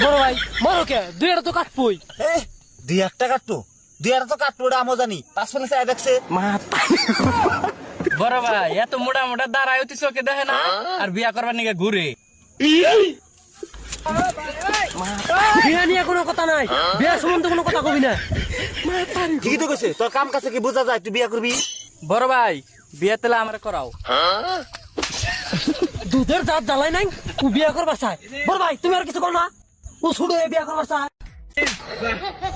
বড় ভাই মরো কে দুই তো কাটবই। 2 টাকা কাটবো, 2 তো কাটবো, ওটা আমও জানি। 5 ফেলে চাই দেখছে বড় ভাই এত মোটা মোটা দাঁড়ায় অতি চোখে দেখে না আর বিয়া করবার নিকে ঘুরে। বিয়া নিয়ে কোনো কথা নাই, বিয়ার সম্বন্ধে কোনো কথা কবি না। ঠিকই তো কইছে, তোর কাম কাছে কি বোঝা যায় তুই বিয়া করবি? বড় ভাই বিয়া তেলে আমার করাও। দুধের জাত জ্বালাই নাই, ও বিয়া করবার চায়। বড় ভাই তুমি আর কিছু কর না, ও ছুড়ে বিয়া করবার চায়।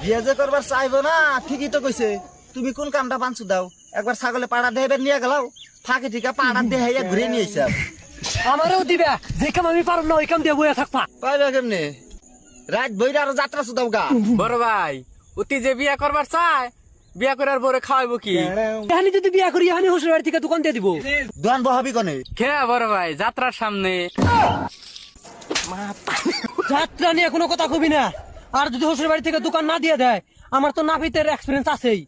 বিয়া যে করবার চাইবো না, ঠিকই তো কইছে। তুমি কোন কামটা বানছু দাও? একবার ছাগলে পাড়া দেহেবের নিয়ে গেলাও, ফাঁকে ঠিকা পাড়া দেহাইয়া ঘুরে নিয়ে আইসাম। আমারও দিবা, যে কাম আমি পারব না ওই কাম দিয়ে বইয়া থাকবা। পাইবা কেমনে? রাত বইরা আরো যাত্রা শুধাও গা। বড় ভাই অতি যে বিয়া করবার চায়, বিয়া করার পরে খাওয়াইবো কি? এখানে যদি বিয়া করি এখানে শ্বশুর বাড়ি থেকে দোকান দিয়ে দিব। দোকান বহাবি কনে? খেয়া বড় ভাই যাত্রার সামনে। যাত্রা নিয়ে কোনো কথা কবি না। আর যদি শ্বশুর বাড়ি থেকে দোকান না দিয়ে দেয়, আমার তো নাপিতের এক্সপিরিয়েন্স আছেই,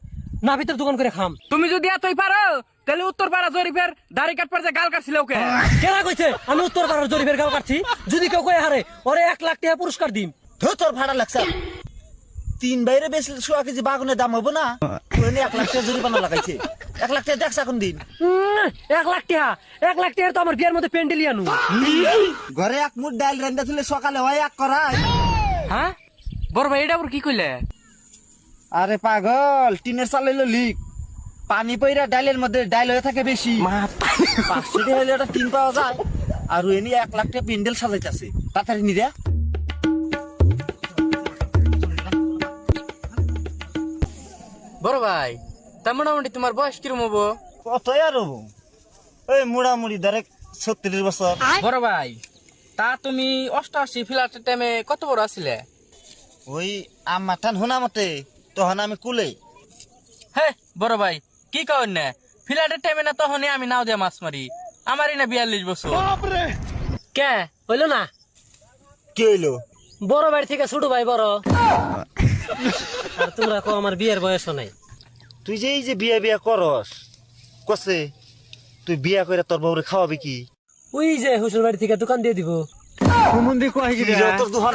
নাপিতের দোকান করে খাম। তুমি যদি এতই পারো তাহলে উত্তর পাড়া জরিফের দাড়ি কাটবার যে গাল কাটছিল ওকে। কেনা কইছে আমি উত্তর পাড়ার জরিফের গাল কাটছি? যদি কেউ কয়ে হারে ওরে 1 লাখ টাকা পুরস্কার দিন। তোর ভাড়া লাগছে 3 বাইরে বেশি 100 কেজি বাগুনের দাম হবো না? 1 লাখ টাকা জরিমানা লাগাইছে। 1 লাখ টাকা দেখছ এখন দিন। 1 লাখ টাকা, 1 লাখ টাকা তো আমার বিয়ের মধ্যে প্যান্ডেলই আনু। ঘরে এক মুঠ ডাল রান্না তুলে সকালে হয় এক করাই। হ্যাঁ বড় ভাই এটা আবার কি কইলে? আরে পাগল, টিনের চাল হইলো লিক, পানি পইরা ডালের মধ্যে ডাল হয়ে থাকে বেশি। 500 টাকা হইলে একটা টিন পাওয়া যায়। আর এনে 1 লাখ টাকা প্যান্ডেল সাজাইতেছে, তাড়াতাড়ি নিরা। বড় ভাই তা মোটামুটি তোমার বয়স কিরম হবো? কতই আর হবো, ওই মুড়ামুড়ি ধরে 36 বছর। বড় ভাই তা তুমি 88 ফ্ল্যাটের টাইমে কত বড় আছিলে? ওই আমার টান হোনা মতে তখন আমি কুলে। হে বড় ভাই কি কর না, ফ্ল্যাটের টাইমে না তখনই আমি নাও দিয়া মাছ মারি। আমারই না 42 বছর। কে হইলো না? কি হইলো? বড় বাড়ি থেকে ছোট ভাই বড়। আর তোমরা কো আমার বিয়ের বয়স নাই। তুই যে এই যে বিয়া বিয়া করস, কসে তুই বিয়া করে তোর বউরে খাওয়াবি কি? ওই যে শ্বশুর বাড়ি থেকে দোকান দিয়ে দিব। তোর দোকান